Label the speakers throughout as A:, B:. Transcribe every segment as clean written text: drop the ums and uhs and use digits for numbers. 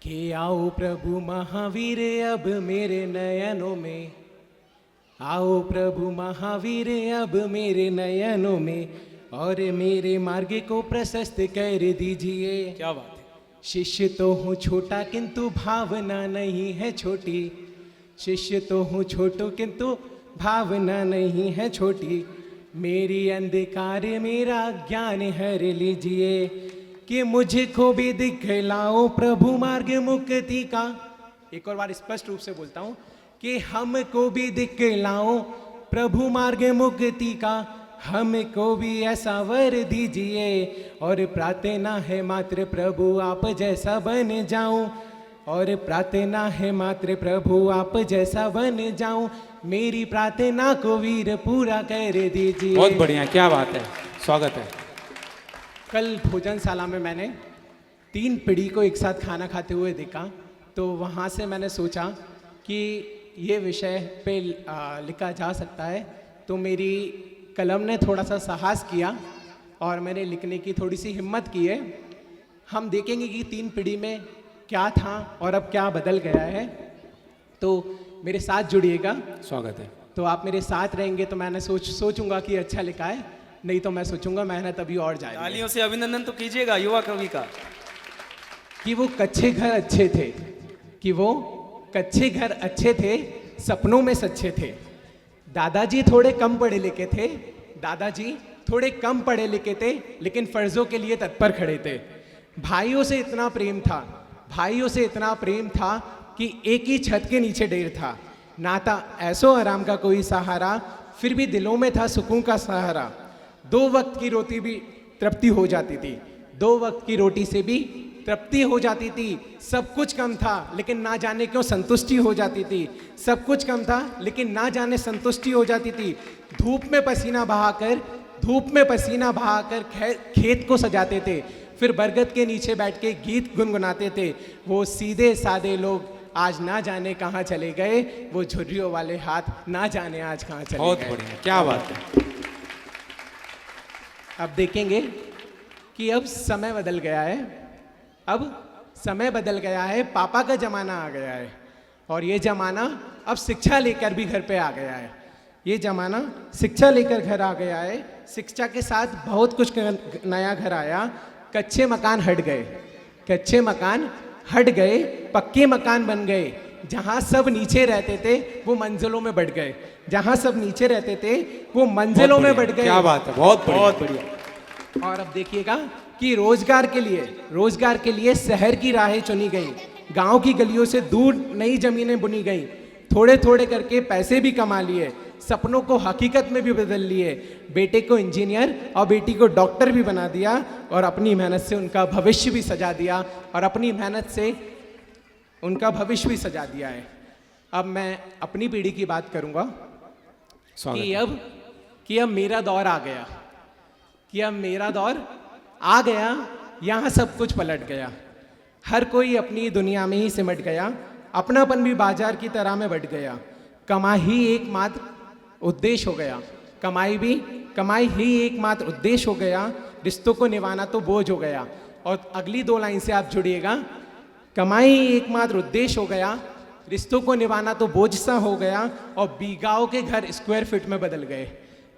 A: कि आओ प्रभु महावीर अब मेरे नयनों में, आओ प्रभु महावीर अब मेरे नयनों में, और मेरे मार्ग को प्रशस्त कर दीजिए।
B: क्या बात है।
A: शिष्य तो हूँ छोटा किंतु भावना नहीं है छोटी, शिष्य तो हूँ छोटो किंतु भावना नहीं है छोटी, मेरी अंधकार मेरा ज्ञान हर लीजिए, कि मुझको भी दिखलाओ प्रभु मार्ग मुक्ति का। एक और बार स्पष्ट रूप से बोलता हूँ कि हमको भी दिखलाओ प्रभु मार्ग मुक्ति का, हमको भी ऐसा वर दीजिए, और प्रार्थना है मात्र प्रभु आप जैसा बन जाऊं, और प्रार्थना है मात्र प्रभु आप जैसा बन जाऊं, मेरी प्रार्थना को वीर पूरा कर दीजिए।
B: बहुत बढ़िया, क्या बात है, स्वागत है।
A: कल भोजनशाला में मैंने 3 पीढ़ी को एक साथ खाना खाते हुए देखा, तो वहाँ से मैंने सोचा कि ये विषय पे लिखा जा सकता है, तो मेरी कलम ने थोड़ा सा साहस किया और मैंने लिखने की थोड़ी सी हिम्मत की है। हम देखेंगे कि 3 पीढ़ी में क्या था और अब क्या बदल गया है, तो मेरे साथ जुड़िएगा।
B: स्वागत है।
A: तो आप मेरे साथ रहेंगे तो मैंने सोचूंगा कि अच्छा लिखा है, नहीं तो मैं सोचूंगा मेहनत अभी और जाएगी।
B: तालियों से अभिनंदन तो कीजिएगा युवा कवि का।
A: कि वो कच्चे घर अच्छे थे, कि वो कच्चे घर अच्छे थे, सपनों में सच्चे थे। दादाजी थोड़े कम पढ़े लिखे थे, दादाजी थोड़े कम पढ़े लिखे थे, लेकिन फर्जों के लिए तत्पर खड़े थे। भाइयों से इतना प्रेम था, भाइयों से इतना प्रेम था कि एक ही छत के नीचे डेर था, ना था ऐसो आराम का कोई सहारा, फिर भी दिलों में था सुकून का सहारा। 2 वक्त की रोटी भी तृप्ति हो जाती थी, 2 वक्त की रोटी से भी तृप्ति हो जाती थी। सब कुछ कम था लेकिन ना जाने क्यों संतुष्टि हो जाती थी, सब कुछ कम था लेकिन ना जाने संतुष्टि हो जाती थी। धूप में पसीना बहाकर, धूप में पसीना बहाकर खेत को सजाते थे, फिर बरगद के नीचे बैठ के गीत गुनगुनाते थे। वो सीधे सादे लोग आज ना जाने कहाँ चले गए, वो झुर्रियों वाले हाथ ना जाने आज कहाँ चले गए।
B: बहुत बढ़िया, क्या बात है।
A: अब देखेंगे कि अब समय बदल गया है, अब समय बदल गया है, पापा का जमाना आ गया है, और ये जमाना अब शिक्षा लेकर भी घर पे आ गया है। ये जमाना शिक्षा लेकर घर आ गया है, शिक्षा के साथ बहुत कुछ नया घर आया। कच्चे मकान हट गए, कच्चे मकान हट गए, पक्के मकान बन गए। जहाँ सब नीचे रहते थे वो मंजिलों में बढ़ गए, जहाँ सब नीचे रहते थे वो मंजिलों में बढ़ गए।
B: क्या बात है, बहुत
A: बढ़िया। और अब देखिएगा कि रोजगार के लिए शहर की राहें चुनी गई, गांव की गलियों से दूर नई जमीनें बुनी गई, थोड़े थोड़े करके पैसे भी कमा लिए, सपनों को हकीकत में भी बदल लिए। बेटे को इंजीनियर और बेटी को डॉक्टर भी बना दिया, और अपनी मेहनत से उनका भविष्य भी सजा दिया, और अपनी मेहनत से उनका भविष्य भी सजा दिया है। अब मैं अपनी पीढ़ी की बात करूंगा कि अब मेरा दौर आ गया, कि अब मेरा दौर आ गया, यहाँ सब कुछ पलट गया। हर कोई अपनी दुनिया में ही सिमट गया, अपनापन भी बाजार की तरह में बढ़ गया। कमाई ही एकमात्र उद्देश्य हो गया, कमाई ही एकमात्र उद्देश्य हो गया, रिश्तों को निभाना तो बोझ हो गया। और अगली 2 लाइन से आप जुड़िएगा, कमाई एकमात्र उद्देश्य हो गया, रिश्तों को निभाना तो बोझ सा हो गया, और बीघाओं के घर स्क्वायर फीट में बदल गए,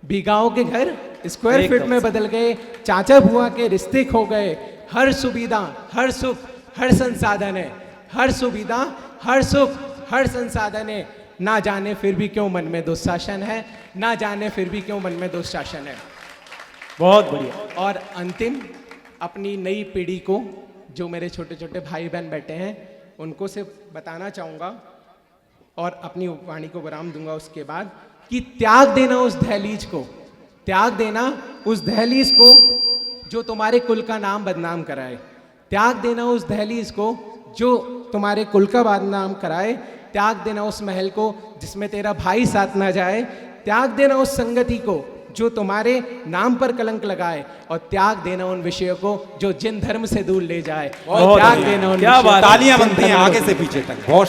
A: बीघाओं के घर स्क्वायर फीट में बदल गए। चाचा बुआ के रिश्ते खो गए, हर सुविधा हर सुख हर संसाधन है, हर सुविधा हर सुख हर संसाधन है, ना जाने फिर भी क्यों मन में दुशासन है, ना जाने फिर भी क्यों मन में दुशासन है।
B: बहुत बढ़िया।
A: और अंतिम अपनी नई पीढ़ी को, जो मेरे छोटे छोटे भाई बहन बैठे हैं, उनको से बताना चाहूँगा और अपनी वाणी को विराम दूंगा उसके बाद, कि त्याग देना उस दहलीज को, त्याग देना उस दहलीज को जो तुम्हारे कुल का नाम बदनाम कराए, त्याग देना उस दहलीज को जो तुम्हारे कुल का बदनाम कराए, त्याग देना उस महल को जिसमें तेरा भाई साथ ना जाए, त्याग देना उस संगति को जो तुम्हारे नाम पर कलंक लगाए, और त्याग देना उन विषयों को जो जिन धर्म से दूर ले जाए, और त्याग देना उन
B: क्या तालियां बनती हैं आगे से पीछे तक। बहुत